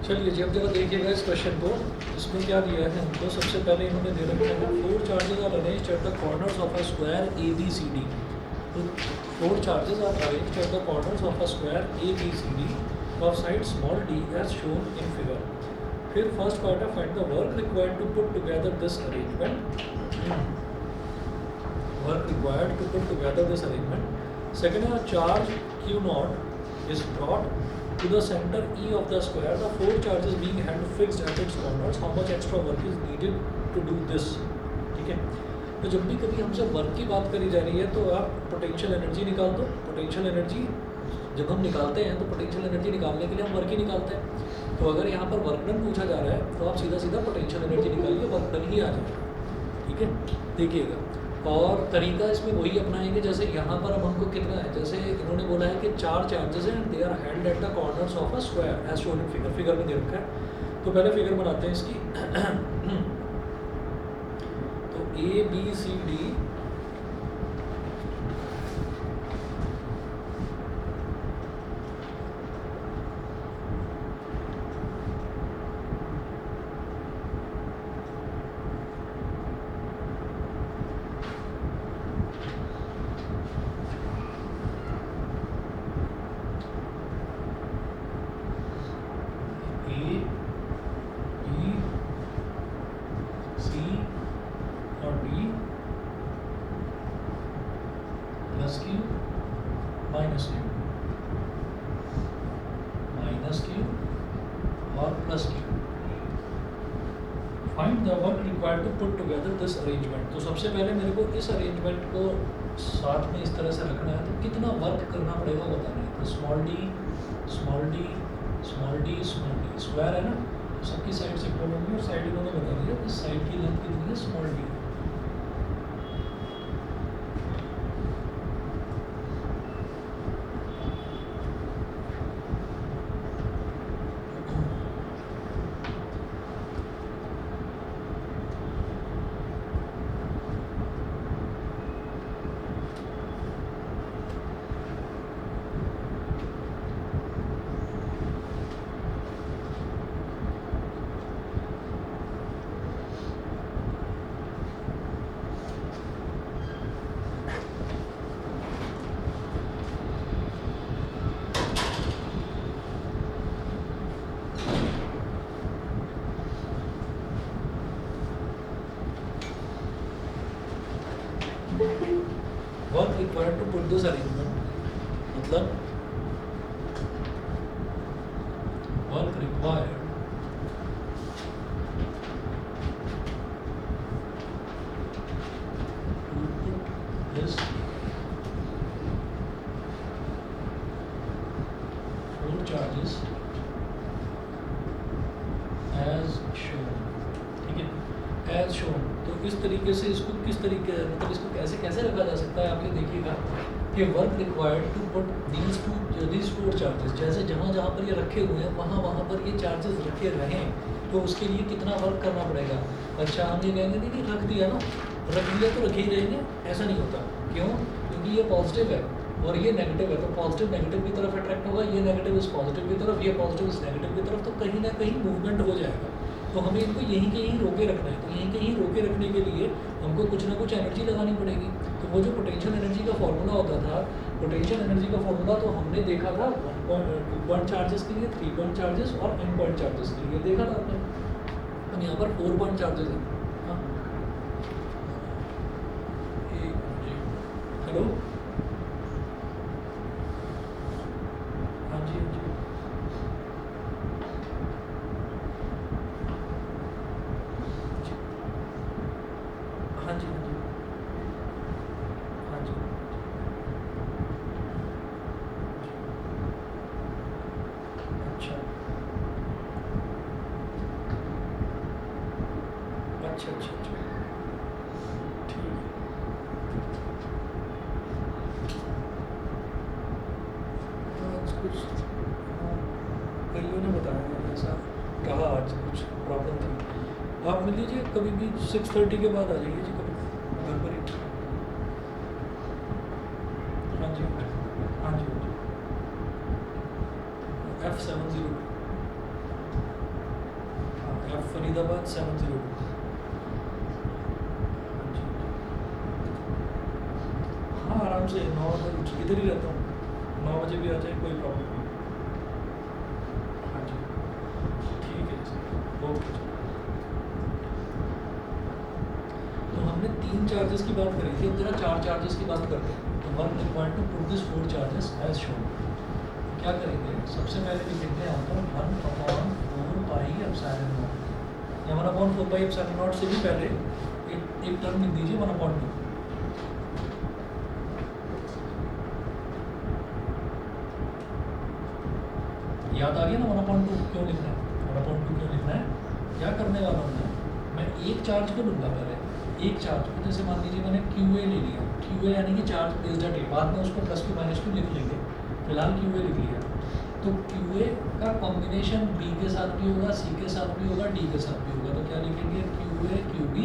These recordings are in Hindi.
चलिए जी, अब जरा देखिएगा इस क्वेश्चन को। इसमें क्या दिया है हमको, सबसे पहले इन्होंने दे रखा है 4 charges are arranged at the corners of a square A B C D. तो 4 charges are arranged at the corners of a square A B C D of side small D as shown in figure. फिर फर्स्ट पार्ट है find the work required to put together this arrangement. Work required to put together this arrangement. Second है charge Q nought is brought to the center E of the square, the 4 charges being held fixed at its corners, how much extra work is needed to do this। ठीक है, तो जब भी कभी हमसे वर्क की बात करी जा रही है तो आप पोटेंशियल एनर्जी निकाल दो। पोटेंशियल एनर्जी जब हम निकालते हैं तो पोटेंशियल एनर्जी निकालने के लिए हम वर्क ही निकालते हैं। तो अगर यहाँ पर वर्क डन पूछा जा रहा है तो आप सीधा सीधा पोटेंशियल एनर्जी निकालिए, वर्क डन ही आ जाएगा। ठीक है, देखिएगा। और तरीका इसमें वही अपनाएंगे जैसे यहाँ पर अब हमको कितना है, जैसे इन्होंने बोला है कि 4 चार्जेस हैं, they are held at the corners of a square as shown in figure. Figure में दे रखा है, तो पहले फिगर बनाते हैं इसकी। तो A B C D minus Q और plus Q. Find the work required to put together this arrangement. तो सबसे पहले मेरे को इस अरेंजमेंट को साथ में इस तरह से रखना है, तो कितना वर्क करना पड़ेगा बताना है। तो small D small D small D small D, square है ना, तो सबकी साइड से इक्वल होंगी और साइड इन्होंने बता दिया कि साइड की लेंथ कितनी है, small D. Work required to put this arrangement मतलब work required to put this 4 charges as shown. ठीक है, एज शोन। तो इस तरीके से इसको किस तरीके मतलब इसको कैसे कैसे रखा जा सकता है, आप ये देखिएगा कि work required to put these 4 charges, जैसे जहाँ जहाँ पर ये रखे हुए हैं वहाँ पर ये चार्जेस रखे रहें, तो उसके लिए कितना वर्क करना पड़ेगा। अच्छा, हम ये कहेंगे नहीं कि रख दिया ना, रख दिया तो रखे ही रहेंगे, ऐसा नहीं होता। क्यों? क्योंकि ये पॉजिटिव है और ये नेगेटिव है, तो पॉजिटिव नेगेटिव की तरफ अट्रैक्ट होगा, ये नेगेटिव इस पॉजिटिव की तरफ, ये पॉजिटिव इस नेगेटिव की तरफ, तो कहीं ना कहीं मूवमेंट हो जाएगा। तो हमें इनको यहीं के यहीं रोके रखना है। तो यहीं के यहीं रोके रखने के लिए हमको कुछ ना कुछ एनर्जी लगानी पड़ेगी। तो वो जो पोटेंशियल एनर्जी का फॉर्मूला होता था, पोटेंशियल एनर्जी का फॉर्मूला तो हमने देखा था 1 पॉइंट चार्जेस के लिए, 3 पॉइंट चार्जेस और n पॉइंट चार्जेस के लिए देखा था आपने। अब यहाँ पर 4 पॉइंट चार्जेस है। हाँ, हेलो, हाँ जी, हाँ जी, हाँ जी, हाँ जी, हाँ जी, अच्छा अच्छा अच्छा अच्छा, ठीक है। आज कुछ कईयों ने बताया है, ऐसा कहा आज कुछ प्रॉब्लम थी। आप मिल लीजिए कभी भी 6:30 के बाद आ जाइए जी, कभी घर पर ही। हाँ जी, हाँ जी, हाँ जी, F702। एफ फरीदाबाद 702। हाँ आराम से 9 बजे इधर ही रहता हूँ, 9 बजे भी आ जाए कोई प्रॉब्लम नहीं। हाँ जी ठीक है सर, ओके। तो हमने 3 चार्जेस की बात करी थी, अब जरा 4 चार्जेस की बात करते हैं। तो work required to put this 4 charges as shown. क्या करेंगे, सबसे पहले लिखेंगे यहाँ पर 1/4 पाई एप्सिलॉन नॉट, या 1/4 पाई एप्सिलॉन नॉट से भी पहले एक टर्म लिख दीजिए 1/2। याद आ गया ना 1/2 क्यों लिखना है, 1/2 क्यों लिखना है। क्या करने वाला हूँ मैं एक चार्ज को लूँगा पहले, एक चार्ज को, जैसे मान लीजिए मैंने QA ले लिया, QA यानी कि चार्ज बेस्ड एट ए, बाद में उसको +2 -2 लिख लेंगे, फिलहाल QA लिख लिया। तो QA का कॉम्बिनेशन B के साथ भी होगा, C के साथ भी होगा, D के साथ भी होगा। तो क्या लिखेंगे, QA QB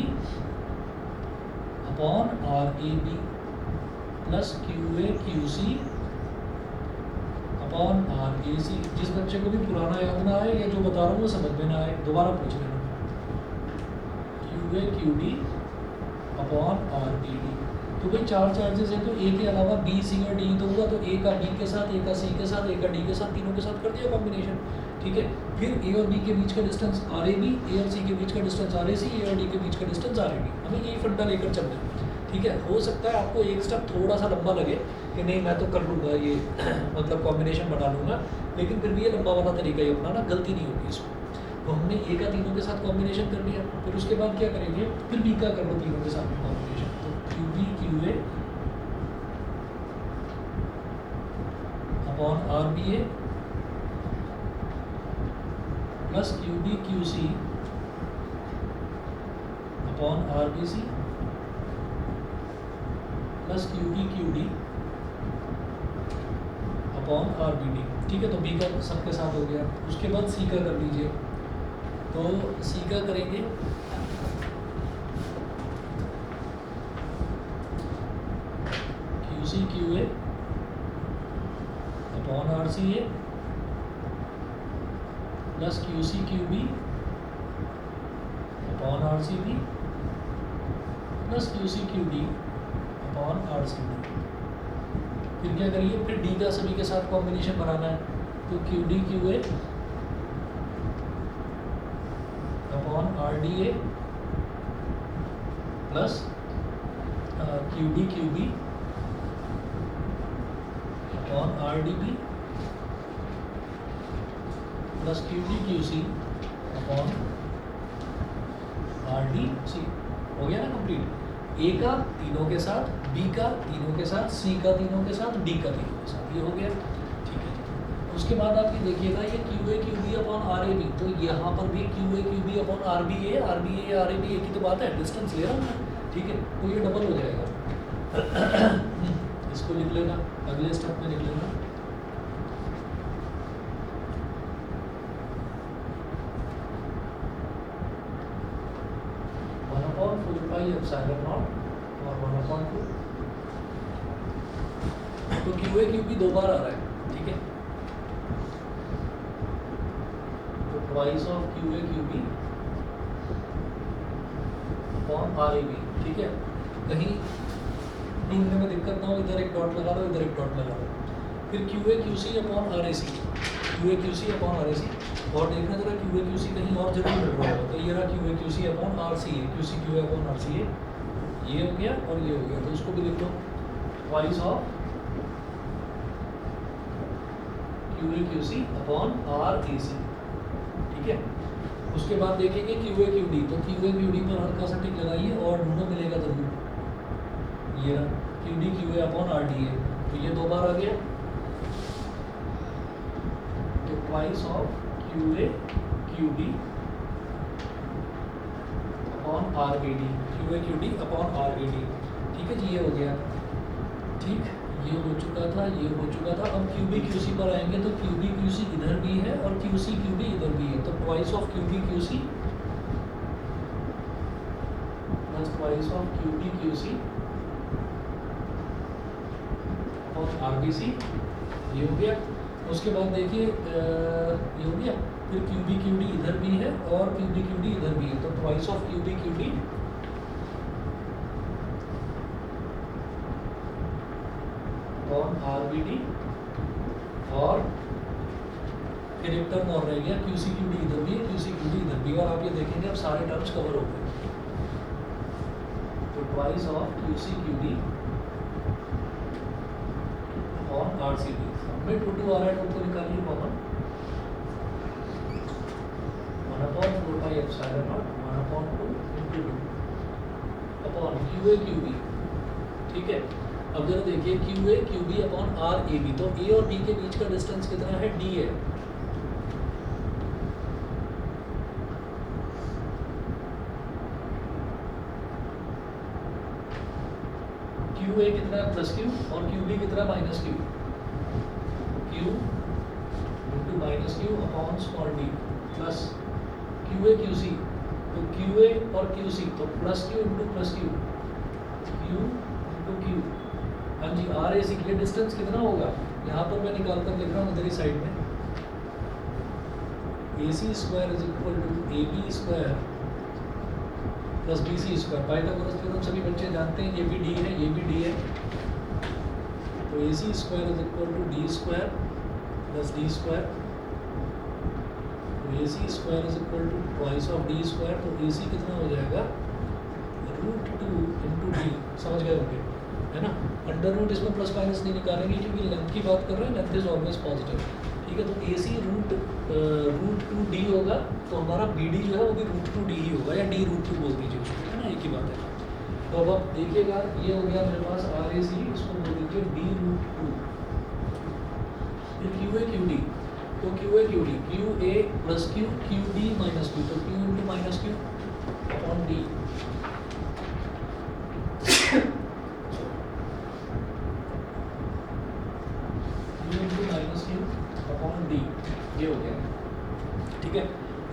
upon RAB plus QA QC upon RAC। जिस बच्चे को भी पुराना याद ना आए या जो बता रहा हूँ वो समझ में ना आए, दोबारा पूछ लेना। QA QD upon RAD। तो भाई 4 चार्जेस हैं, तो A के अलावा B C और D तो हुआ, तो A का B के साथ, A का C के साथ, A का D के साथ, तीनों के साथ कर दिया कॉम्बिनेशन। ठीक है, फिर A और B के बीच का डिस्टेंस RAB, A और C के बीच का डिस्टेंस RAC, A और D के बीच का डिस्टेंस RAD। हमें यही फंडा लेकर चलना है। ठीक है, हो सकता है आपको एक स्टेप थोड़ा सा लंबा लगे कि नहीं मैं तो कर लूँगा ये मतलब कॉम्बिनेशन बना लूँगा, लेकिन फिर भी ये लंबा वाला तरीका ही अपनाना, गलती नहीं होगी इसमें। तो हमने A का तीनों के साथ कॉम्बिनेशन कर लिया, फिर उसके बाद क्या करेंगे, फिर B का कर लो तीनों के साथ कॉम्बिनेशन। तो QB QA upon RBA plus QB QC upon RBC plus QB QD upon RBD। ठीक है, तो B का सबके साथ हो गया। उसके बाद C का कर लीजिए, तो C का करेंगे QC QA upon RCA plus QC QB upon RCB plus QC QD upon RCB। फिर क्या करिए, फिर D का सभी के साथ कॉम्बिनेशन बनाना है, तो QD QA upon RDA plus QD QB upon RDB plus QD QC upon RDC। हो गया ना कंप्लीट। A का तीनों के साथ, B का तीनों के साथ, C का तीनों के साथ, D का तीनों के साथ, ये हो गया। ठीक है, उसके बाद आप ये देखिएगा ये QA QB अपॉन RAB, तो यहाँ पर भी QA QB upon RBA RAB एक ही तो बात है, डिस्टेंस ले रहा हूँ मैं। ठीक है, तो ये डबल हो जाएगा। इसको लिख लेना, अगले स्टेप में लिख लेना। एप्सिलॉन नॉट और 1/2। तो QA QB 2 बार आ रहा है। ठीक है, तो twice of QA QB upon RAB। ठीक है, कहीं ढूंढने में दिक्कत ना हो, इधर एक डॉट लगा लो, इधर एक डॉट लगा लो। फिर QA QC upon RAC, QA QC upon RAC, और देखना जरा QA QC कहीं और जरूर मिल रहा होगा। तो ये रहा QA QC upon RCA, QC QA upon RCA, ये हो गया और ये हो गया। तो इसको भी लिख लो, twice of QA QC upon RAC। ठीक है, उसके बाद देखेंगे QA QD, तो QA QD पर हल्का सा टिक लगाइए और ढूंढो मिलेगा जरूर। ये रहा QD QA अपॉन RDA, तो ये 2 बार आ गया। तो twice of QA QD upon RAD, QA QD upon RAD। ठीक है जी, ये हो गया। ठीक, ये हो चुका था, ये हो चुका था। अब QB QC पर आएंगे, तो QB QC इधर भी है और QC QB इधर भी है, तो twice of QB QC plus twice of QB QC और RBC, ये हो गया। उसके बाद देखिए ये हो गया, फिर क्यू बी क्यू डी इधर भी है और क्यू बी क्यू डी इधर भी है, तो twice of Q B Q D on R B D, और फिर एक टर्म और रह गया क्यू सी क्यू डी इधर भी है, क्यू सी क्यू डी इधर भी है, और आप ये देखेंगे अब सारे टर्म्स कवर हो गए। तो twice of Q C Q D on R C D, में टू टू आ रहा है, टू को निकालिए common, 1/4 pi epsilon naught 1/2 into 2 upon Q A Q B. ठीक है, अब जरा देखिए Q A Q B upon R A B, तो ए और बी के बीच का डिस्टेंस कितना है, डी है। क्यू ए कितना है प्लस क्यू, और क्यू बी कितना minus Q, Q into minus Q upon small D plus Q A Q C, तो क्यू ए और क्यू सी तो plus Q into plus Q, Q into Q. हाँ जी, आर ए सी के लिए डिस्टेंस कितना होगा, यहाँ पर मैं निकाल कर लिख रहा हूँ इधर ही साइड में, A C square is equal to A B square plus B C square. Pythagoras theorem सभी बच्चे जानते हैं, ये भी डी है, ये भी डी है, तो A C square is equal to D square plus D square, A C square is equal to twice of D square, तो ए सी कितना हो जाएगा, √2 इंटू डी, समझ गए होंगे, है ना। अंडर रूट इसमें प्लस माइनस नहीं निकालेंगे क्योंकि लेंथ की बात कर रहे हैं, लेंथ इज ऑलवेज पॉजिटिव। ठीक है, तो ए सी √2 डी होगा, तो हमारा बी डी जो है वो भी √2 डी ही होगा, या डी √2 बोल दीजिए उसको, है ना, एक ही बात है। तो अब आप देखिएगा, ये हो गया मेरे पास आर ए सी, इसको बोल दीजिए डी √2, फिर क्यू ए क्यू डी, तो Q A Q D, Q A plus Q, Q D minus Q, तो Q into minus Q upon D, Q into minus Q upon D, ये हो गया। ठीक है,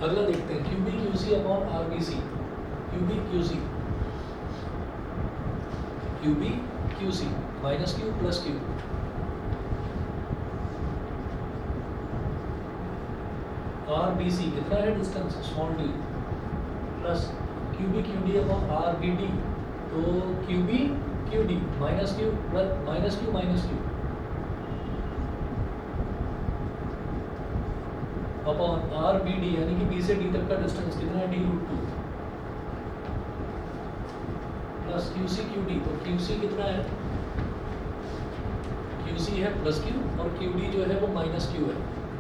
अगला देखते हैं, Q B Q C upon R B C, Q B Q C, Q B Q C minus Q plus Q, R B C कितना है distance, small D, plus Q B Q D upon R B D, तो Q B Q D minus Q plus minus Q minus Q upon R B D, यानी कि बी से डी तक का डिस्टेंस कितना है, डी√2 plus Q C Q D, तो क्यू सी कितना है, क्यू सी है प्लस क्यू, और क्यू डी जो है वो माइनस क्यू है,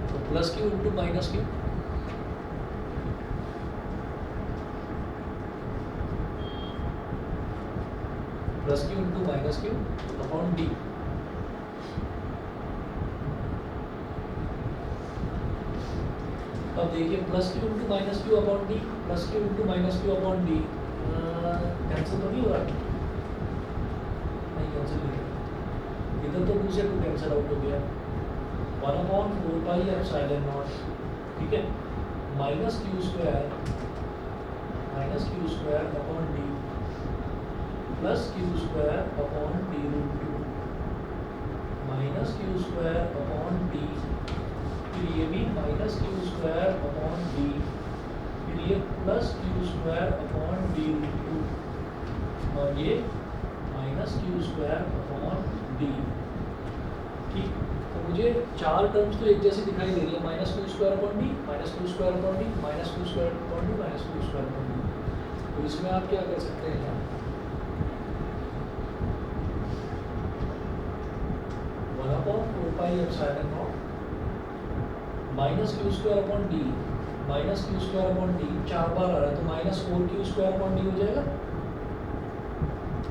तो plus Q into minus Q, plus Q into minus Q upon D. अब देखिए plus Q into minus Q upon D, plus Q into minus Q upon D, cancel तो नहीं हो रहा, नहीं कैंसिल नहीं, इधर तो 2 से 2 कैंसिल आउट हो गया, 1/4 पाई एप्सिलॉन नॉट, ठीक है, minus Q square upon D plus Q square upon डी√2 minus Q square upon D, फिर ये भी minus Q square upon D, फिर ये प्लस क्यू स्क्वायर अपॉन डी√2, और ये minus Q square upon D. ठीक, तो मुझे 4 टर्म्स तो एक जैसी दिखाई दे रही है, minus Q square upon D, minus Q square upon D, minus Q square upon D, minus Q square upon D. तो इसमें आप क्या कर सकते हैं, 1/4 pi epsilon not minus Q square upon D, minus Q square upon D 4 बार आ रहा है, तो -4 क्यू स्क्वायर अपॉन डी हो जाएगा,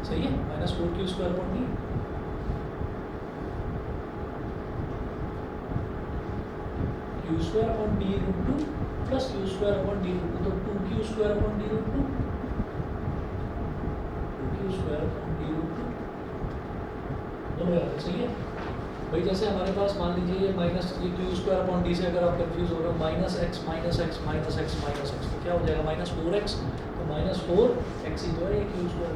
सही है, -4 Q square upon D, Q square upon डी√2 प्लस क्यू स्क्वायर अपॉन डी√2, तो 2 क्यू स्क्वायर अपॉन डी√2, 2 क्यू स्क्वायर अपॉन डी√2 दोनों याद, सही है भाई। जैसे हमारे पास मान लीजिए ये minus Q square upon D से अगर आप कंफ्यूज हो रहे हो, -x minus x minus x minus x, तो क्या हो जाएगा, -4x, तो -4x ही तो है ये क्यू स्क्वायर।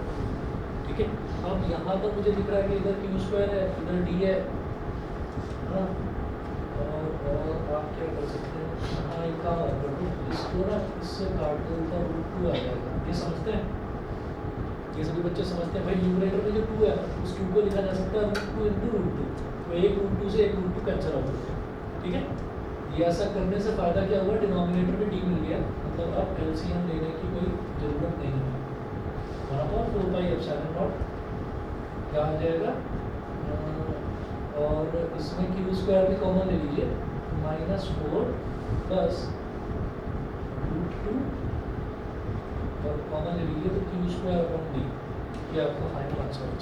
ठीक है, अब यहाँ पर मुझे दिख रहा है कि इधर क्यू स्क्वायर है, इधर डी है ना, और आप क्या कर सकते हैं, हाँ एक काम और कर दो, इसको ना इससे काट दो, ऊपर रूट 2 आ जाएगा। ये समझते हैं, ये सभी बच्चे समझते हैं भाई। न्यूमरेटर में जो 2 है उस 2 को लिखा जा सकता है रूट 2 इंटू रूट 2, तो एक रूट 2 से एक रूट 2 कैंसिल आउट हो गया, ठीक है। ये ऐसा करने से फ़ायदा क्या हुआ, डिनोमिनेटर में डी मिल गया, मतलब अब एलसीएम लेने की कोई ज़रूरत नहीं है। वहाँ पर 4πε0 क्या आ जाएगा, और इसमें क्यू स्क्वायर भी कॉमन ले लीजिए, -4 प्लस रूट 2 और कॉमन ले लीजिए तो क्यू स्क्वायर अपॉन डी, ये आपका फाइनल आंसर है,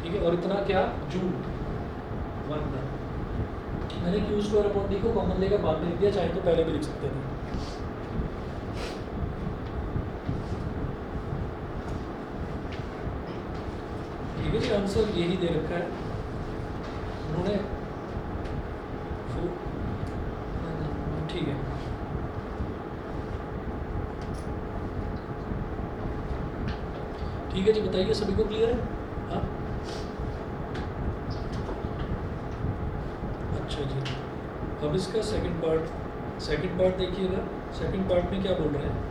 ठीक है। और इतना क्या जूल 1 का, मैंने क्यू स्क्वायर अपॉन डी को कॉमन लेकर बाद में लिख दिया, चाहे तो पहले भी लिख सकते थे। ठीक है जी, आंसर यही दे रखा है उन्होंने, ठीक है। ठीक है जी, बताइए सभी को क्लियर है? हाँ अच्छा जी, अब इसका सेकंड पार्ट देखिएगा। सेकंड पार्ट में क्या बोल रहे हैं,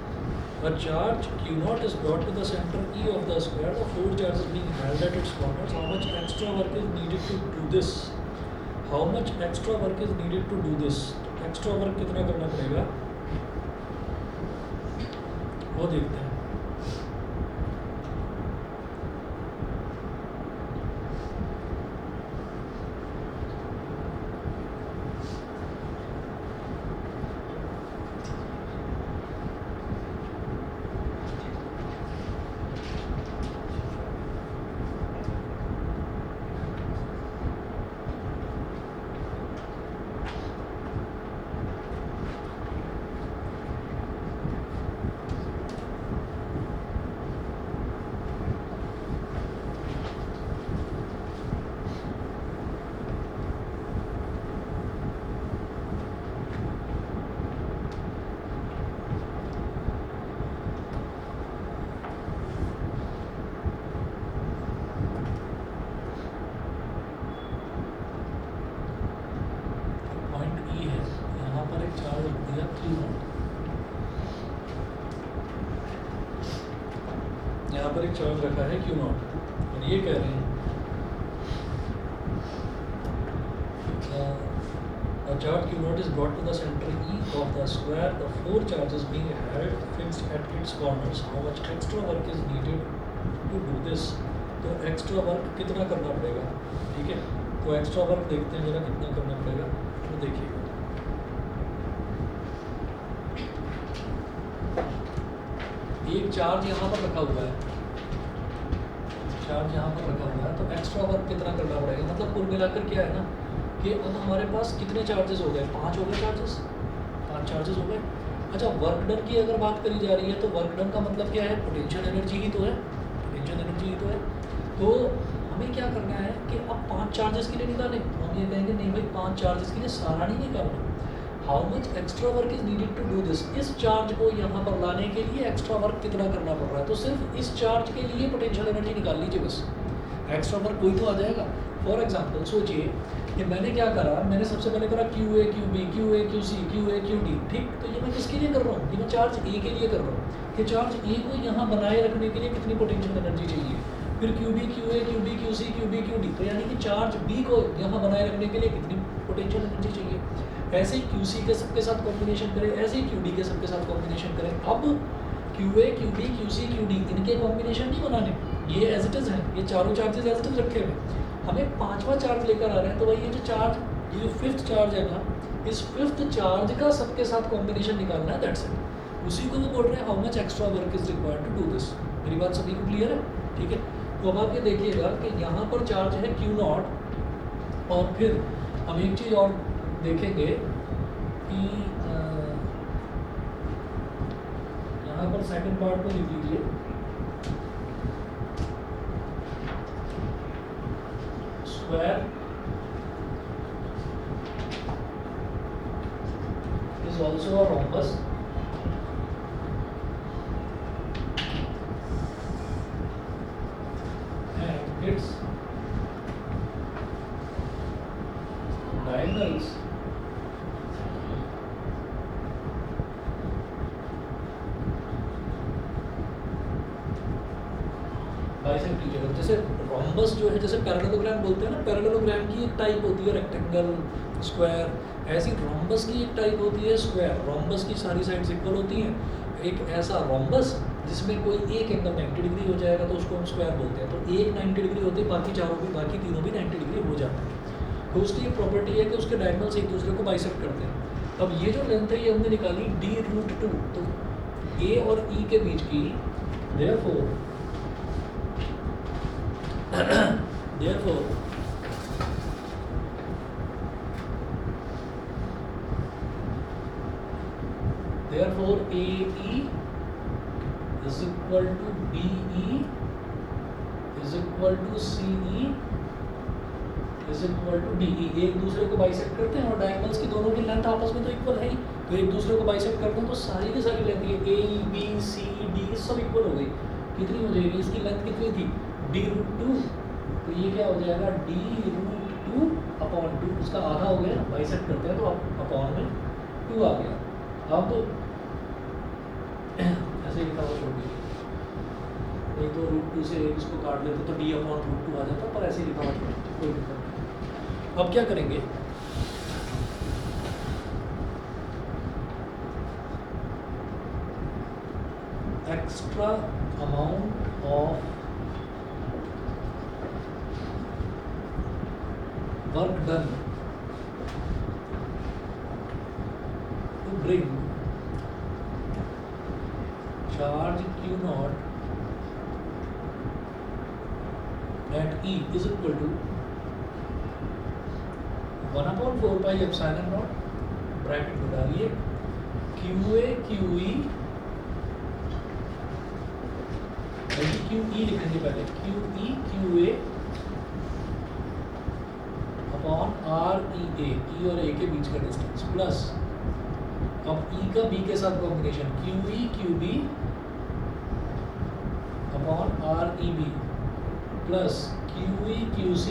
a charge q naught is brought to the center E of the square, the 4 charges being held at its corners, how much extra work is needed to do this? How much extra work is needed to do this? Extra work कितना करना पड़ेगा वो देखते हैं। चार्ज रख दिया Q नॉट, यहाँ पर एक चार्ज रखा है Q नॉट, और ये कह रहे हैं a charge Q naught is brought to the center E of the square, the 4 charges being held fixed at its corners, how much extra work is needed to do this? तो एक्स्ट्रा वर्क कितना करना पड़ेगा, ठीक है। तो एक्स्ट्रा वर्क देखते हैं जरा कितना करना पड़ेगा, तो देखिएगा एक चार्ज यहाँ पर रखा हुआ है, चार्ज यहाँ पर रखा हुआ है, तो एक्स्ट्रा वर्क कितना करना पड़ेगा, मतलब कुल मिलाकर क्या है ना कि अब हमारे पास कितने चार्जेस हो गए, 5 हो गए चार्जेस, 5 चार्जेस हो गए। अच्छा, वर्क डन की अगर बात करी जा रही है तो वर्क डन का मतलब क्या है, पोटेंशियल एनर्जी ही तो है, पोटेंशियल एनर्जी ही तो है। तो हमें क्या करना है कि अब 5 चार्जेस के लिए निकालें, तो हम ये कहेंगे नहीं भाई 5 चार्जेस के लिए सारा नहीं निकालना, how much extra work is needed to do this, इस चार्ज को यहाँ पर लाने के लिए एक्स्ट्रा वर्क कितना करना पड़ रहा है, तो सिर्फ इस चार्ज के लिए पोटेंशियल एनर्जी निकाल लीजिए बस, एक्स्ट्रा वर्क कोई तो आ जाएगा। फॉर एग्जाम्पल सोचिए कि मैंने क्या करा, मैंने सबसे पहले करा Q A Q B Q A Q C Q A Q D, ठीक। तो ये मैं किसके लिए कर रहा हूँ, ये मैं चार्ज ए के लिए कर रहा हूँ कि चार्ज ए को यहाँ बनाए रखने के लिए कितनी पोटेंशियल एनर्जी चाहिए, फिर Q B Q A Q B Q C Q B Q D, तो यानी कि चार्ज बी को यहाँ बनाए रखने के लिए कितनी पोटेंशियल एनर्जी चाहिए। ऐसे ही क्यू सी के सबके साथ कॉम्बिनेशन करें, ऐसे ही क्यू डी के सबके साथ कॉम्बिनेशन करें। अब Q A Q B Q C Q D इनके कॉम्बिनेशन नहीं बनाने, ये एज इट इज़ हैं, ये चारों चार्जेस एज इट इज़ रखे हुए, हमें 5वां चार्ज लेकर आ रहे हैं, तो भाई ये जो चार्ज, ये जो 5th चार्ज है ना, इस 5th चार्ज का सबके साथ कॉम्बिनेशन निकालना है, दैट्स इट। उसी को वो बोल रहे हैं how much extra work is required to do this. मेरी बात सभी को क्लियर है, ठीक है। तो अब आप ये देखिएगा कि यहाँ पर चार्ज है Q नॉट, और फिर हम एक चीज़ और देखेंगे कि यहाँ पर सेकंड पार्ट में लिख लीजिए square is also a rhombus and its diagonals bisect each other. जैसे रोम्बस जो है, जैसे पैरेललोग्राम बोलते हैं ना, पैरेललोग्राम की एक टाइप होती है रेक्टेंगल, स्क्वायर, ऐसी रोम्बस की एक टाइप होती है स्क्वायर। रोम्बस की सारी साइड्स इक्वल होती हैं। एक ऐसा रोम्बस जिसमें कोई एक एंगल 90 डिग्री हो जाएगा तो उसको हम स्क्वायर बोलते हैं। तो एक 90 डिग्री होते हैं, बाकी चारों भी, बाकी तीनों भी 90 डिग्री हो जाते हैं। तो उसकी एक प्रॉपर्टी है कि उसके डायगोनल्स एक दूसरे को बाइसेक्ट करते हैं। अब ये जो लेंथ है ये हमने निकाली d√2, तो ए और ई के बीच की, therefore AE is equal to BE is equal to CE is equal to DE। एक दूसरे को बाइसेक्ट करते हैं और डायगोनल्स की दोनों की लेंथ आपस में तो इक्वल है ही, तो एक दूसरे को बाइसेक्ट करते हैं तो सारी की सारी लेंथ ये A B C D सब इक्वल हो गई। कितनी हो जाएगी इसकी लेंथ, कितनी थी d√2, तो ये क्या हो जाएगा d√2 अपॉन 2, उसका आधा हो गया, बाइसेक्ट करते हैं तो अपॉन में 2 आ गया। अब तो ऐसे लिखा हुआ छोड़ दीजिए, नहीं तो √2 से इसको काट लेते तो d/√2 आ जाता, पर ऐसे ही लिखा हुआ छोड़ दीजिए, कोई दिक्कत नहीं। अब क्या करेंगे, extra amount of work done to bring charge Q0 at E is equal to 1/4 pi epsilon naught, bracket में डालिए QA QE, QE लिखेंगे पहले, QE QA upon REA, E और A के बीच का डिस्टेंस, प्लस अब E का B के साथ combination QE QB upon REB plus QE QC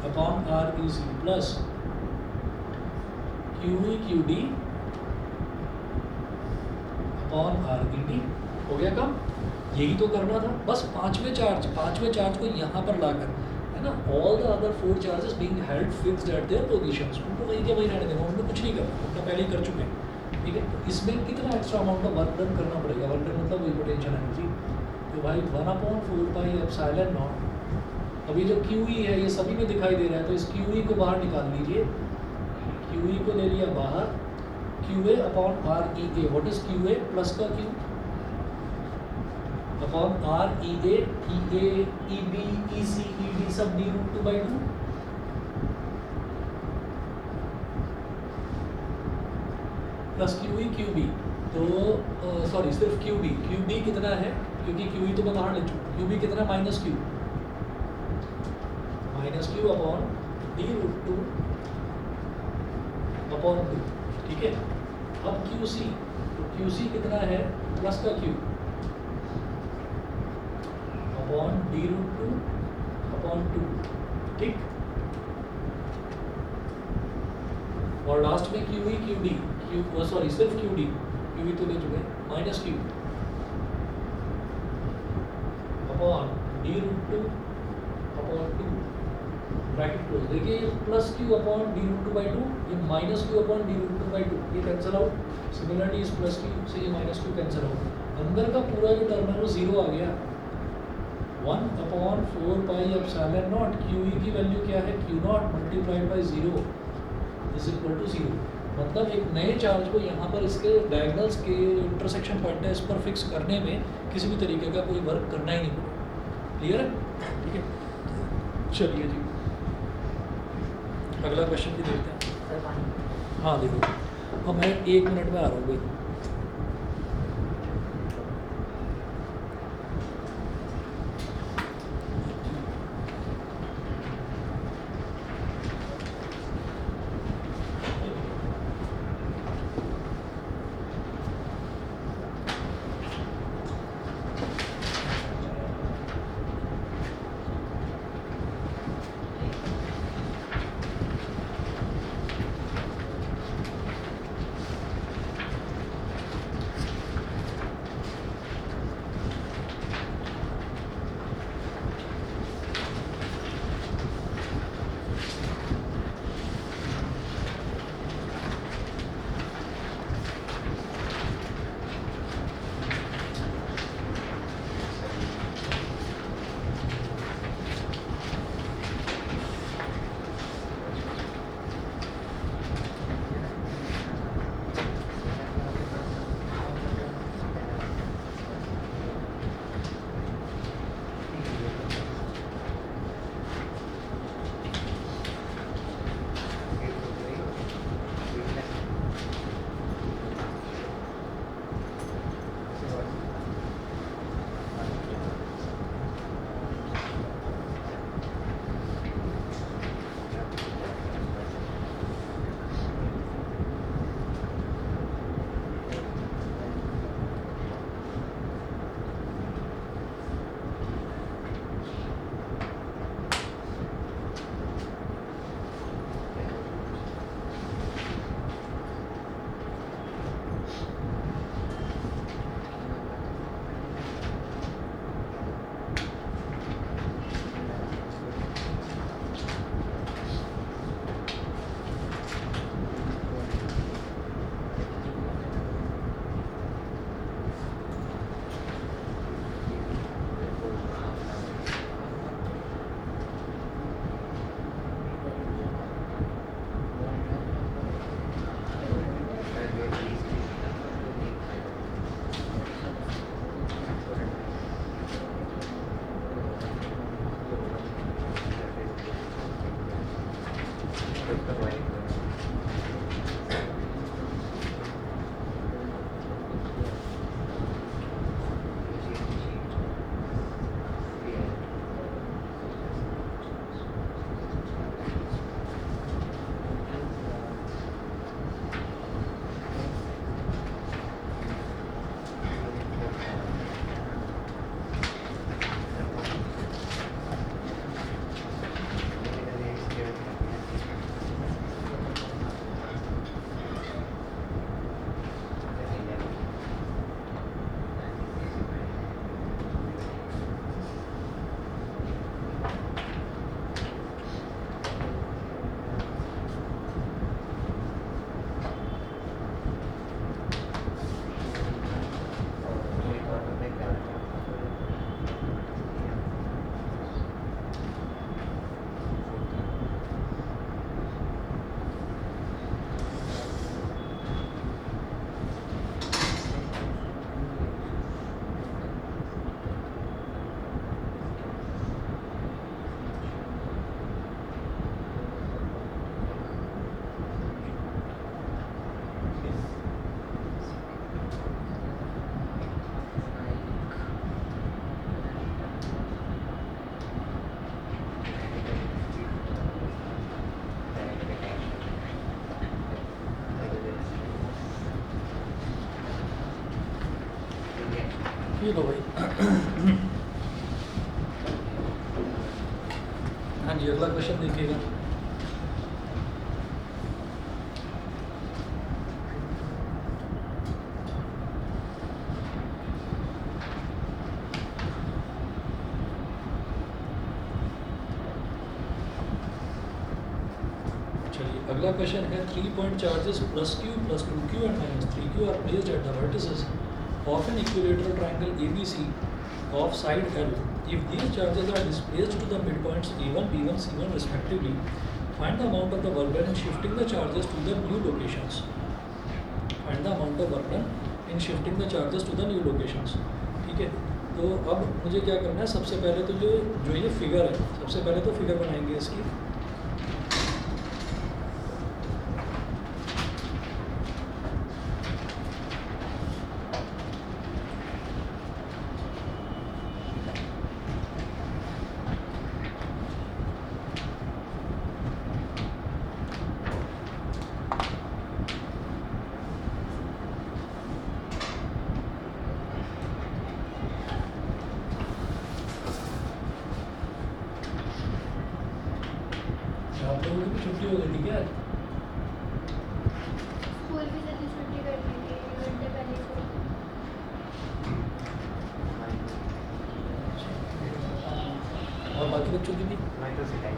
upon REC plus QE QD upon RED। हो गया काम, यही तो करना था बस। पांचवें चार्ज को यहाँ पर लाकर, है ना, all the other 4 charges being held fixed at there positions, उनको वहीं के वहीं रहने देना, उनको कुछ नहीं करना, उनका पहले ही कर चुके हैं, ठीक है। तो इसमें कितना एक्स्ट्रा अमाउंट का वर्क डन करना पड़ेगा, वर्क डन मतलब वही पोटेंशियल एनर्जी, तो भाई 1/4 पाई एप्सिलॉन नॉट। अभी जो QE है ये सभी में दिखाई दे रहा है, तो इस QE को बाहर निकाल लीजिए, QE को ले लिया बाहर, QA upon REA, what is QA, plus का Q upon REA, EA EB EC ED सब d√2/2 प्लस QE QB, तो सॉरी सिर्फ QB कितना है, क्योंकि QE तो मैं बाहर ले चुका, QB कितना, minus Q upon d√2 upon 2, ठीक है। अब QC, तो QC कितना है, प्लस का Q अपॉन d√2 अपॉन 2, ठीक। और लास्ट में QE QD, सॉरी सिर्फ QE तो ले चुके, minus Q upon d√2 upon 2, bracket close. देखिए ये प्लस Q अपॉन d√2/2, ये माइनस Q अपॉन d√2/2, ये कैंसिल आउट। सिमिलरली इस प्लस Q से ये माइनस Q कैंसिल आउट, अंदर का पूरा जो टर्म है वो 0 आ गया। 1/4 पाई एप्सिलॉन नॉट, QE की वैल्यू क्या है, Q0 multiplied by 0 is equal to 0। मतलब एक नए चार्ज को यहाँ पर इसके डायगोनल्स के इंटरसेक्शन पॉइंट है, इस पर फिक्स करने में किसी भी तरीके का कोई वर्क करना ही नहीं पड़ेगा। क्लियर है, ठीक है। चलिए जी, अगला क्वेश्चन भी देखते हैं। हाँ देखो, अब मैं 1 मिनट में आ रहा हूँ भाई। ये लो भाई। हाँ जी, अगला क्वेश्चन देखिएगा। चलिए अगला क्वेश्चन है 3 point charges plus q plus 2q and minus 3q are placed at the vertices of an equilateral triangle ABC of side L. If these charges are displaced to the midpoints A1, B1, C1 respectively, find the amount of the work done in shifting the charges to the new locations. Find the amount of work done in shifting the charges to the new locations. ठीक है, तो अब मुझे क्या करना है, सबसे पहले तो जो ये फिगर है, सबसे पहले तो फिगर बनाएंगे इसकी। आप लोगों की भी छुट्टी हो गई थी क्या? स्कूल की जल्दी छुट्टी कर दी थी, 1 घंटे पहले ही और बाकी बच्चों की भी इसी टाइम।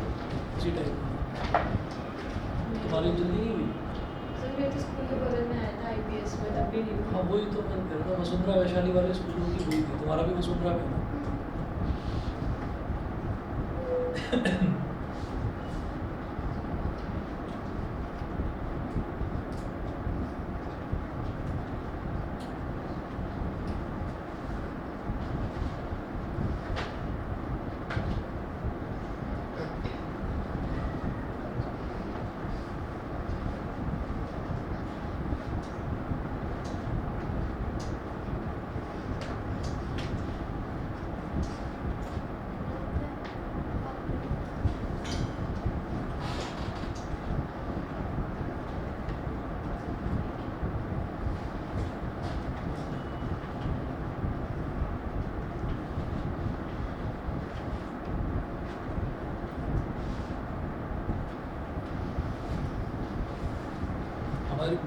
तुम्हारी जल्दी नहीं हुई? सर मेरे तो स्कूल के बगल में आया था IPS में, तब भी नहीं हुआ। हाँ वही तो मैं कह रहा था, वसुंधरा वैशाली वाले स्कूलों की हुई थी, तुम्हारा भी वसुंधरा में ना?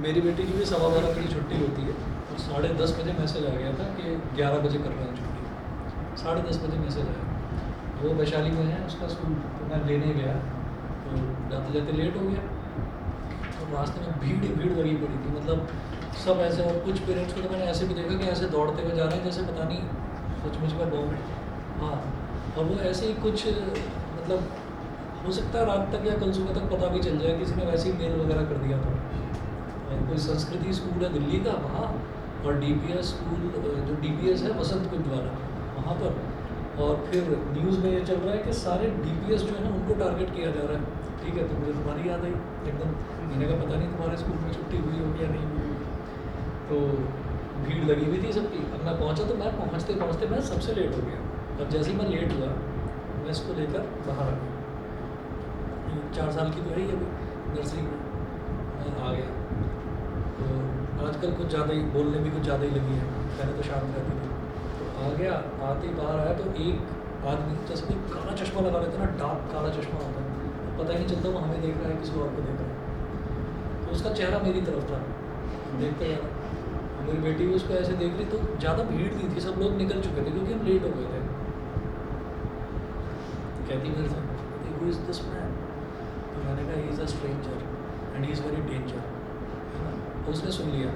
मेरी बेटी की भी 12:15 बजे छुट्टी होती है, और 10:30 बजे मैसेज आ गया था कि 11 बजे कर रहे हैं छुट्टी। 10:30 बजे मैसेज आया। वो वैशाली में है उसका स्कूल, तो मैं लेने गया, तो जाते जाते लेट हो गया, तो रास्ते में भीड़ लगी पड़ी थी, मतलब सब ऐसे, और कुछ पेरेंट्स को तो मैंने ऐसे भी देखा कि ऐसे दौड़ते हुए जा रहे हैं जैसे पता नहीं सचमुच में बॉम्ब है। हाँ, और वो ऐसे ही कुछ, मतलब हो सकता है रात तक या कल सुबह तक पता भी चल जाए, किसी ने वैसे ही मेल वगैरह कर दिया था। कोई संस्कृति स्कूल है दिल्ली का वहाँ, और DPS स्कूल, जो DPS है वसंत कुंज वाला, वहाँ पर। और फिर न्यूज़ में ये चल रहा है कि सारे DPS जो है ना उनको टारगेट किया जा रहा है। ठीक है, तो मुझे तुम्हारी याद आई एकदम, मैंने कहा पता नहीं तुम्हारे स्कूल में छुट्टी हुई होगी या नहीं हुई होगी। तो भीड़ लगी हुई थी सबकी। अब मैं पहुँचा, तो मैं पहुँचते मैं सबसे लेट हो गया। अब जैसे ही मैं लेट हुआ, मैं इसको लेकर बाहर आ गया। 4 साल की तो है ही अभी, नर्सरी में मैं आ गया। तो आजकल कुछ ज़्यादा ही बोलने भी कुछ ज़्यादा ही लगी है, पहले तो शांत रहती थी। तो आ गया, आते ही बाहर आया तो एक आदमी, जैसे कोई काला चश्मा लगा लेता ना, डार्क काला चश्मा होता है, पता ही नहीं चलता वो हमें देख रहा है किसी और को देख रहा है। तो उसका चेहरा मेरी तरफ था, देखते जा रहा। मेरी बेटी भी उसको ऐसे देख रही, तो ज़्यादा भीड़ नहीं थी, सब लोग निकल चुके थे क्योंकि हम लेट हो गए थे। कहती मेरे से, हु इज़ दिस मैन? तो मैंने कहा he is a stranger and he is very danger. तो उसने सुन लिया,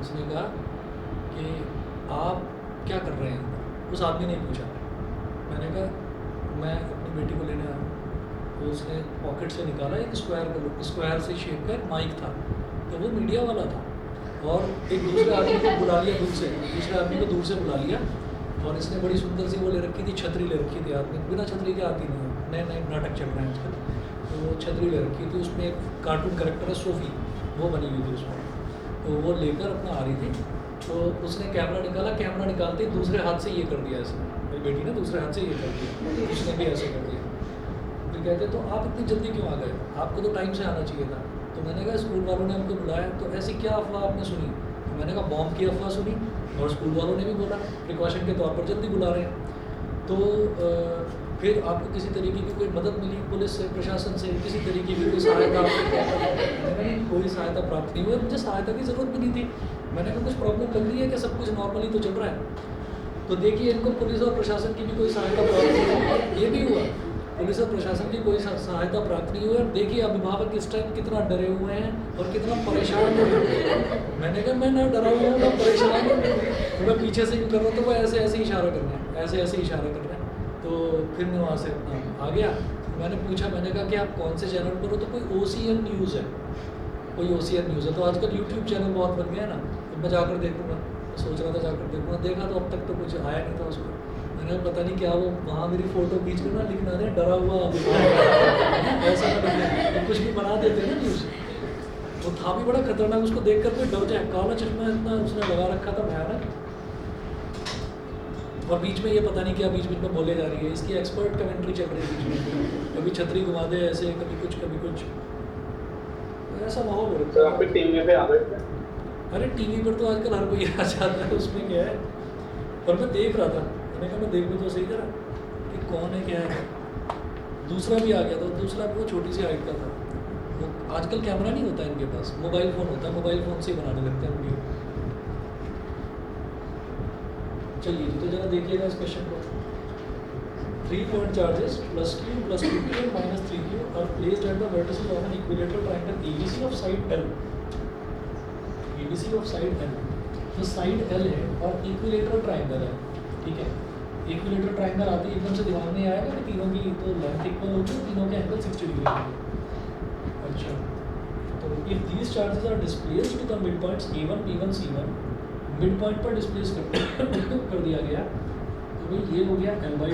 उसने कहा कि आप क्या कर रहे हैं? उस आदमी ने पूछा। मैंने कहा मैं अपनी बेटी को लेने आया हूँ। तो उसने पॉकेट से निकाला एक स्क्वायर से शेप का एक माइक था, तो वो मीडिया वाला था, और एक दूसरे आदमी को बुला लिया दूर से, दूसरे आदमी को दूर से बुला लिया, और इसने बड़ी सुंदर सी वो ले रखी थी, छतरी ले रखी थी। आदमी बिना छतरी के आती नहीं है, नए नए नाटक चल रहे हैं आजकल। तो वो छतरी ले रखी थी, उसमें एक कार्टून करेक्टर है सोफ़ी, वो बनी हुई थी उसमें। तो वो लेकर अपना आ रही थी, तो उसने कैमरा निकाला, कैमरा निकालते ही दूसरे हाथ से ये कर दिया इसने, मेरी बेटी ने दूसरे हाथ से ये कर दिया, उसने भी ऐसे कर दिया। फिर कहते तो आप इतनी जल्दी क्यों आ गए? आपको तो टाइम से आना चाहिए था। तो मैंने कहा स्कूल वालों ने हमको बुलाया, तो ऐसी क्या अफवाह आपने सुनी तो मैंने कहा बॉम्ब की अफवाह सुनी और स्कूल वालों ने भी बोला प्रिकॉशन के तौर पर जल्दी बुला रहे हैं। तो फिर आपको किसी तरीके की कोई मदद मिली पुलिस से, प्रशासन से, किसी तरीके की कोई सहायता नहीं, कोई सहायता प्राप्त नहीं हुई। मुझे सहायता की ज़रूरत भी नहीं थी। मैंने कहा कुछ प्रॉब्लम लग रही है कि सब कुछ नॉर्मली तो चल रहा है। तो देखिए इनको पुलिस और प्रशासन की भी कोई सहायता प्राप्त नहीं हुई, ये भी हुआ पुलिस और प्रशासन की कोई सहायता प्राप्त नहीं हुई। और देखिए अभिभावक इस टाइम कितना डरे हुए हैं और कितना परेशान हुए हैं। मैंने कहा मैं ना डरा हुआ हूँ ना परेशान हूँ, तो मैं पीछे से यूँ कर रहा हूँ तो वो ऐसे ऐसे इशारा कर रहे हैं, ऐसे ऐसे इशारा कर रहे हैं। तो फिर मैं वहाँ से आ गया। मैंने पूछा, मैंने कहा कि आप कौन से चैनल पर हो? तो कोई OCN न्यूज़ है, कोई OCN न्यूज़ है। तो आजकल यूट्यूब चैनल बहुत बन गया है ना, तो मैं जाकर देखूँगा, सोच रहा था जाकर देखूँगा। देखा तो अब तक तो कुछ आया नहीं था उसमें। मैंने पता नहीं क्या वो वहाँ मेरी फ़ोटो खींच कर ना लिखना दे डरा हुआ ऐसा तो कुछ भी बना देते हैं ना न्यूज़। वो था भी बड़ा खतरनाक, उसको देख कर कोई डर जाए। काला चश्मा इतना उसने लगा रखा था भयानक, और बीच में ये पता नहीं क्या बीच बीच में बोले जा रही है, इसकी एक्सपर्ट कमेंट्री चल रही है बीच में, कभी छतरी घुमा दे ऐसे, कभी कुछ कभी कुछ, ऐसा माहौल हो रहा है। टीवी पे आ गए थे? अरे टीवी पर तो आजकल हर कोई आ जाता है, उसमें क्या है। पर मैं देख रहा था, मैंने कहा मैं देखूँ तो सही तरह कि कौन है क्या है। दूसरा भी आ गया था, दूसरा भी वो छोटी सी हाइट का था। वो आजकल कैमरा नहीं होता इनके पास, मोबाइल फ़ोन होता है, मोबाइल फ़ोन से ही बनाने लगते हैं वीडियो। चलिए तो जरा देखिएगा इस क्वेश्चन को। 3 point charges plus q plus 2q and minus 3q are placed at the vertices of an equilateral triangle ABC of side L. ABC of side L. तो साइड L है और इक्विलेटरल ट्राइंगल है, ठीक है। इक्विलेटरल ट्राइंगल आते ही एकदम से दिमाग में आएगा कि तीनों की तो लेंथ इक्वल होगी, तीनों के एंगल 60 डिग्री होंगे। अच्छा, तो if these charges are displaced to the mid points A1 B1 C1, mid point पर डिस्प्लेस कर दिया गया, तो भाई ये हो गया L/2,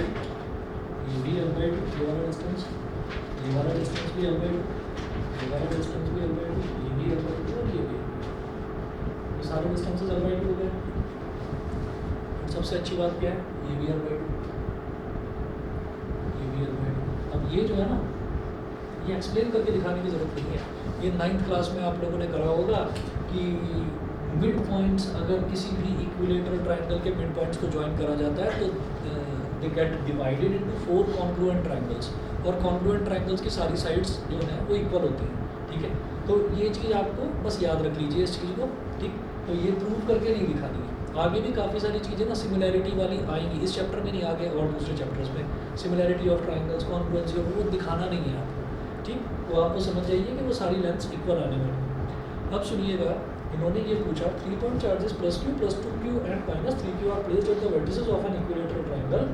ये भी L/2, ये वाला डिस्टेंस, ये वाला डिस्टेंस भी L/2, ये वाला डिस्टेंस भी L/2, ये भी L/2 और ये भी, ये सारे डिस्टेंसेस L/2 हो गए। और सबसे अच्छी बात क्या है, ये भी L/2, ये भी L/2। अब ये जो है ना, ये एक्सप्लेन करके दिखाने की ज़रूरत नहीं है। ये 9th क्लास में आप लोगों ने करा होगा कि मिड पॉइंट्स अगर किसी भी इक्विलेटरल ट्राइंगल के मिड पॉइंट्स को ज्वाइन करा जाता है तो they get divided into 4 congruent triangles, और कॉन्ग्रुएंट ट्राइंगल्स की सारी साइड्स जो हैं वो इक्वल होती हैं, ठीक है। तो ये चीज़ आपको बस याद रख लीजिए इस चीज़ को, ठीक। तो ये प्रूव करके नहीं दिखानी है। आगे भी काफ़ी सारी चीज़ें ना सिमिलैरिटी वाली आएंगी, इस चैप्टर में नहीं, आगे और दूसरे चैप्टर्स में similarity of triangles, congruency of, वो दिखाना नहीं है आपको, ठीक। तो आपको समझ जाइए कि वो सारी लेंथ्स इक्वल आने वाली। अब सुनिएगा, इन्होंने ये पूछा 3 point charges plus q plus 2q and minus 3q are placed at the vertices of an equilateral triangle.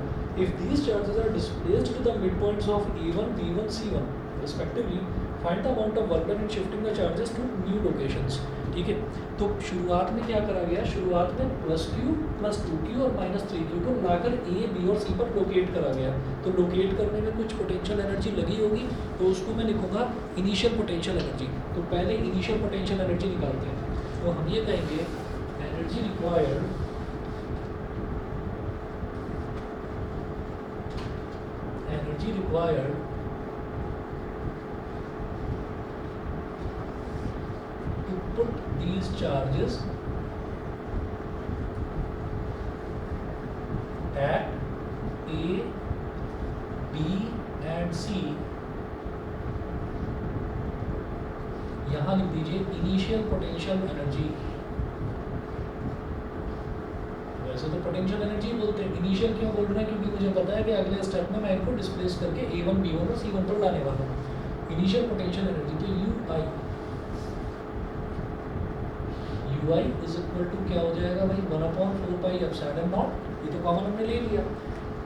If these charges are displaced to the midpoints of A1, B1, C1 respectively, find the amount of work done in shifting the charges to new locations. ठीक है, तो शुरुआत में क्या करा गया, शुरुआत में प्लस q प्लस 2q और माइनस 3q को लाकर A, B और C पर लोकेट करा गया। तो लोकेट करने में कुछ पोटेंशियल एनर्जी लगी होगी, तो उसको मैं लिखूंगा इनिशियल पोटेंशियल एनर्जी। तो पहले इनिशियल पोटेंशियल एनर्जी निकालते हैं, तो हम ये कहेंगे energy required to put these charges at A, B and C, यहाँ लिख दीजिए इनिशियल पोटेंशियल एनर्जी। वैसे तो पोटेंशियल एनर्जी बोलते हैं, इनिशियल क्यों बोल रहे हैं, क्योंकि मुझे पता है कि अगले स्टेप में मैं इनको डिस्प्लेस करके A1, B1 और C1 पर लाने वाला हूँ। इनिशियल पोटेंशियल एनर्जी तो UI इज इक्वल टू क्या हो जाएगा भाई, 1/4πε0, ये तो कॉमन हमने ले लिया,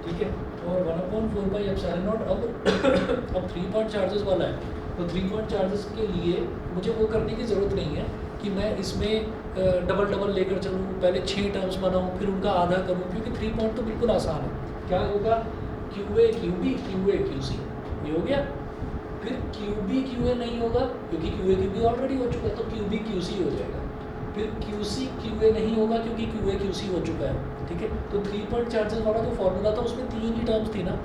ठीक है। और 1/4πε0 अब 3 पॉइंट चार्जेस वाला है, तो 3 पॉइंट चार्जेस के लिए मुझे वो करने की ज़रूरत नहीं है कि मैं इसमें डबल लेकर चलूँ, पहले 6 टर्म्स बनाऊँ फिर उनका आधा करूँ, क्योंकि 3 पॉइंट तो बिल्कुल आसान है। क्या होगा, QA QB QA QC, ये हो गया। फिर QB QA नहीं होगा क्योंकि QA QB ऑलरेडी हो चुका है, तो QB QC हो जाएगा। फिर QC QA नहीं होगा क्योंकि QA QC हो चुका है, ठीक है। तो 3 पॉइंट चार्जेस वाला जो फॉर्मूला था उसमें 3 ही टर्म्स थी ना,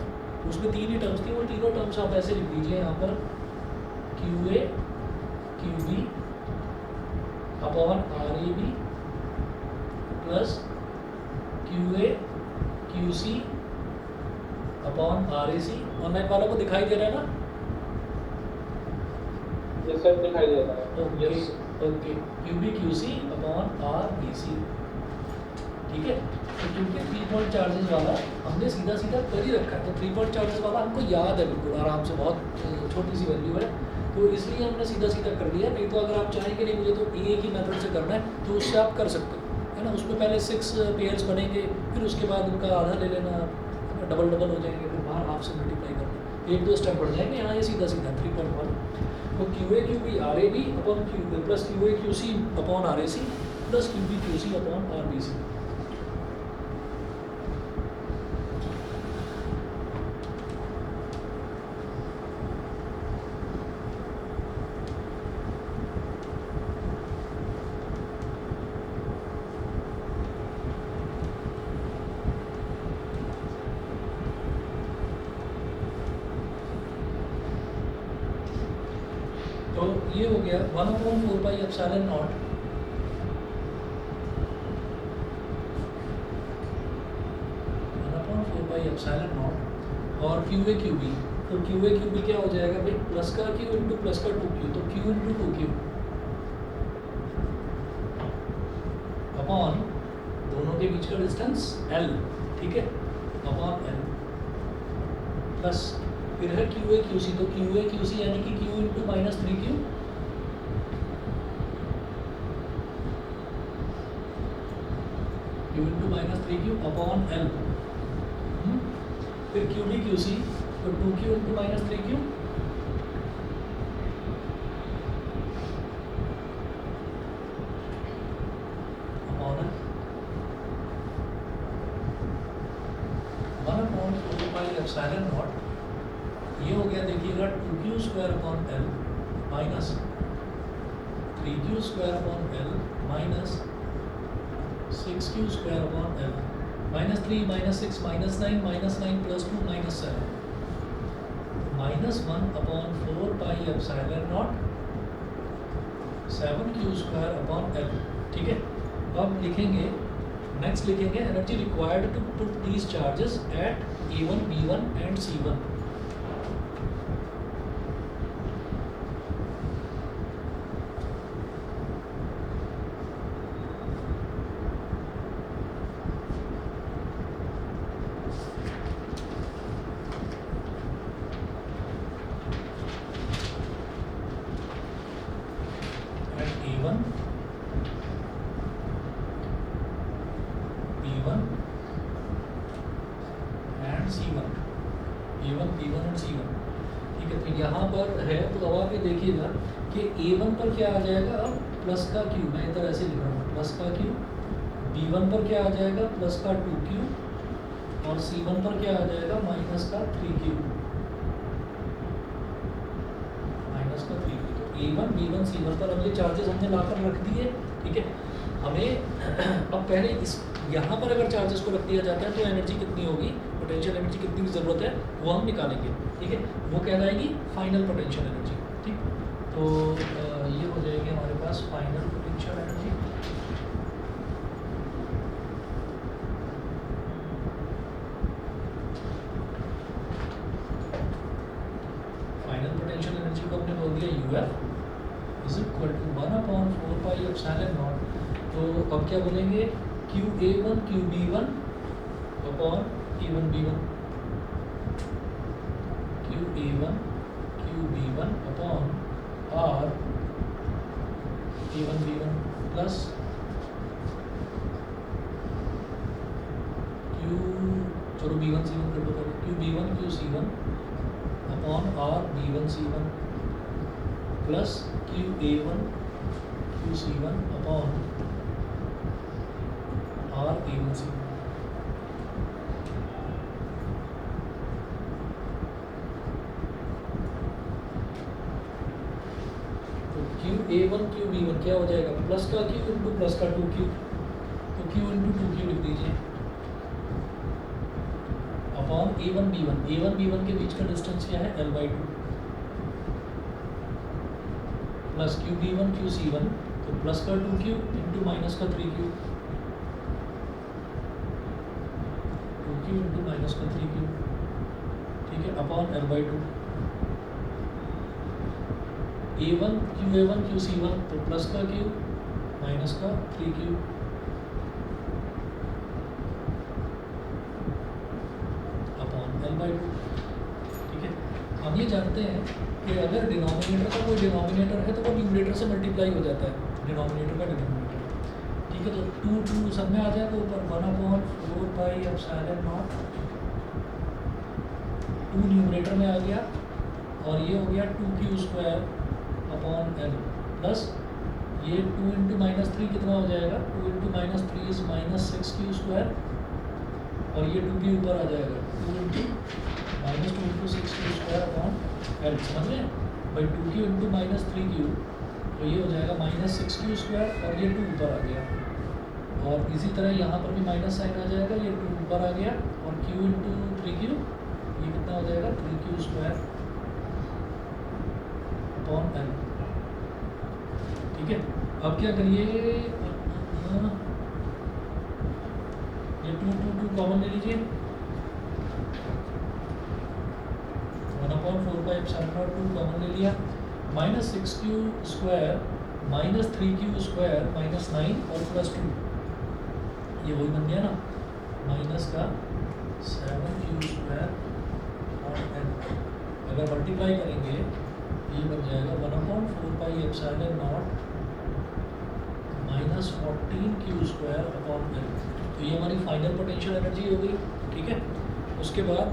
उसमें 3 ही टर्म्स थी, वो तीनों टर्म्स आप ऐसे लिख दीजिए यहाँ पर QA QB upon RAB plus Q A Q C upon R A C. Online वालों को दिखाई दे रहा है ना? यस सर, दिखाई दे रहा है। Okay okay, Q B Q C upon R B C. ठीक है, तो क्योंकि 3 पॉइंट चार्जेस वाला हमने सीधा सीधा कर ही रखा है, तो 3 पॉइंट चार्जेस वाला हमको याद है बिल्कुल आराम से, बहुत छोटी सी वैल्यू है, तो इसलिए हमने सीधा सीधा कर लिया। नहीं तो अगर आप चाहेंगे नहीं मुझे तो ए की मेथड से करना है तो उससे आप कर सकते हो, है ना। उसमें पहले 6 पेयर्स बनेंगे, फिर उसके बाद उनका आधा ले लेना, डबल डबल हो जाएंगे, फिर बाहर हाफ से मल्टीप्लाई करना, 1-2 स्टेप बढ़ जाएंगे। यहाँ ये सीधा सीधा 3.1, तो Q A Q B R A B upon Q plus Q A Q C upon R A C plus Q B Q C upon R B C. तो ये हो गया 1/4 pi epsilon naught epsilon naught और क्यू ए क्यू बी। तो क्यू ए क्यू बी क्या हो जाएगा भाई, प्लस का क्यू इंटू प्लस का 2q, तो q इंटू 2q अपॉन दोनों के बीच का डिस्टेंस l, ठीक है, अपॉन l प्लस फिर है क्यू ए क्यू सी, तो क्यू ए क्यू सी यानी कि q into -3q q into -3q upon l, फिर क्यू डी क्यू सी, तो 2q into -3q upon 1/4 pi epsilon naught. ये हो गया देखिएगा 2q square upon l minus 3q square upon l minus 6q square upon l, -3 -6 -9 -9 + 2 -7 -1/4 pi epsilon naught 7q square upon l। ठीक है, अब लिखेंगे नेक्स्ट लिखेंगे energy required to put these charges eight A1 B1 and C1। A1 B1 and C1, A1 B1 and C1। ठीक है, तो यहाँ पर है, तो अब आप ये देखिएगा कि A1 पर क्या आ जाएगा, अब प्लस का Q, मैं इधर ऐसे लिख रहा हूँ प्लस का Q, B1 पर क्या आ जाएगा प्लस का 2Q और C1 पर क्या आ जाएगा माइनस का 3Q, माइनस का 3Q। तो A1 B1 C1 पर अब ये चार्जेस हमने लाकर रख दिए। ठीक है, हमें अब पहले इस यहाँ पर अगर चार्जेस को रख दिया जाता है तो एनर्जी कितनी होगी, पोटेंशियल एनर्जी कितनी की ज़रूरत है वो हम निकालेंगे। ठीक है, वो कहलाएगी फाइनल पोटेंशियल एनर्जी। ठीक, तो ये हो जाएगी हमारे पास final potential energy. Final potential energy को हमने बोल दिया UF = 1/4 पाई एप्सिलॉन नॉट। तो अब क्या बोलेंगे, QA1 QB1 upon A1 B1, QA1 QB1 upon R A1 B1 plus Q, चलो B1 C1 कर दो पहले, QB1 QC1 upon R B1 C1 plus QA1 QC1 upon R A1 C1। तो QA1 QB1 क्या हो जाएगा, प्लस का Q इंटू प्लस का 2Q, तो Q इंटू 2Q लिख दीजिए upon A1 B1, A1 B1 के बीच का डिस्टेंस क्या है L/2 प्लस QB1 QC1, तो प्लस का 2Q इंटू माइनस का 3Q क्यू इंटू माइनस का 3 क्यू, ठीक है, upon L/2। A1 Q C1 तो प्लस का क्यू माइनस का 3 क्यू अपॉन L/2, ठीक है। हम ये जानते हैं कि अगर डिनोमिनेटर का कोई डिनोमिनेटर है तो वो न्यूमरेटर से मल्टीप्लाई हो जाता है, डिनोमिनेटर का डिनोमिनेटर, ठीक है। तो 2 सब में आ जाएगा ऊपर 1/4πε0, 2 न्यूमरेटर में आ गया और ये हो गया 2q² अपॉन L प्लस ये 2 इंटू माइनस 3 कितना हो जाएगा, 2 इंटू माइनस 3 इज -6q² और ये 2 ऊपर आ जाएगा 2 into minus 2 into 6q² upon L, समझ रहे हैं भाई। 2q इंटू माइनस 3q तो ये हो जाएगा -6q² और ये 2 ऊपर आ गया, और इसी तरह यहाँ पर भी माइनस साइन आ जाएगा, ये 2 ऊपर आ गया और q इंटू 3q ये कितना हो जाएगा 3q² अपॉन L, ठीक है। अब क्या करिए, ये 2 कॉमन ले लीजिए, 1/4πε0 2 कॉमन ले लिया, -6q² माइनस 3q² माइनस 9 और प्लस 2, ये वही बन गया ना, माइनस का 7q² और L। अगर मल्टीप्लाई करेंगे ये बन जाएगा 1/4πε0 माइनस 14q² अपॉन L। तो ये हमारी फाइनल पोटेंशियल एनर्जी हो गई, ठीक है। उसके बाद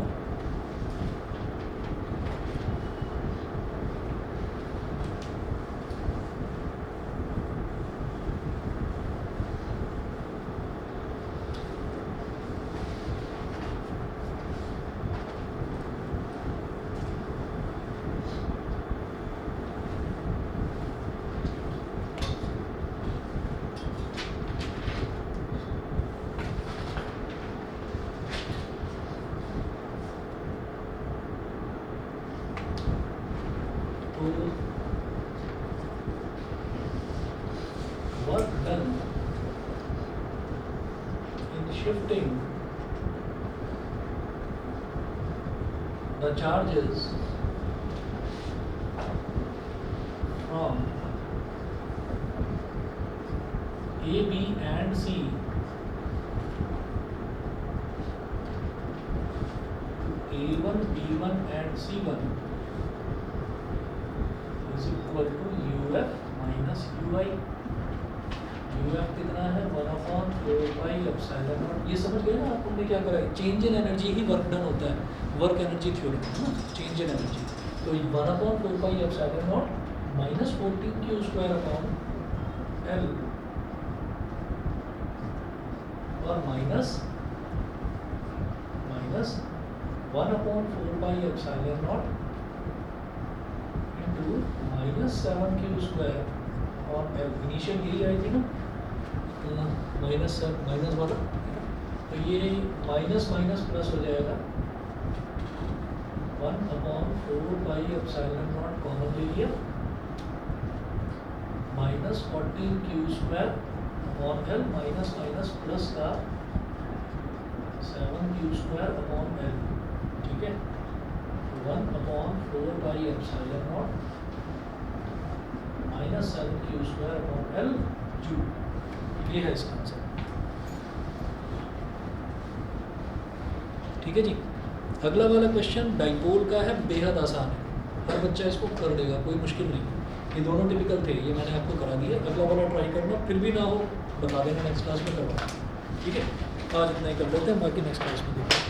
work done in shifting the charges from A, B and C to A1, B1 and C1 is equal to UF minus UI। UF कितना है 1/4πε0। ये समझ गए ना आप, हमने क्या करा है, change in energy he work done होता है, वर्क एनर्जी थ्योरी है ना, चेंज इन एनर्जी। तो 1/4πε0 माइनस 14q² अपॉन L और माइनस 1/4πε0 इंटू -7q² और L। इनिशियल यही आई थी ना, माइनस वाला, तो ये माइनस माइनस प्लस हो जाएगा 1/4πε0 कॉमन ले लिया, minus 14q² upon L minus minus plus का 7q² अपॉन L, ठीक है। 1/4πε0 माइनस 7q² अपॉन L जू, ये है इसका आंसर, ठीक है जी। अगला वाला क्वेश्चन डाइपोल का है, बेहद आसान है, हर बच्चा इसको कर देगा, कोई मुश्किल नहीं। ये दोनों टिपिकल थे, ये मैंने आपको करा दिया। अगला वाला ट्राई करना, फिर भी ना हो बता देना, नेक्स्ट क्लास में करवा, ठीक है। आज इतना ही कर लेते हैं, बाकी नेक्स्ट क्लास में देखते हैं।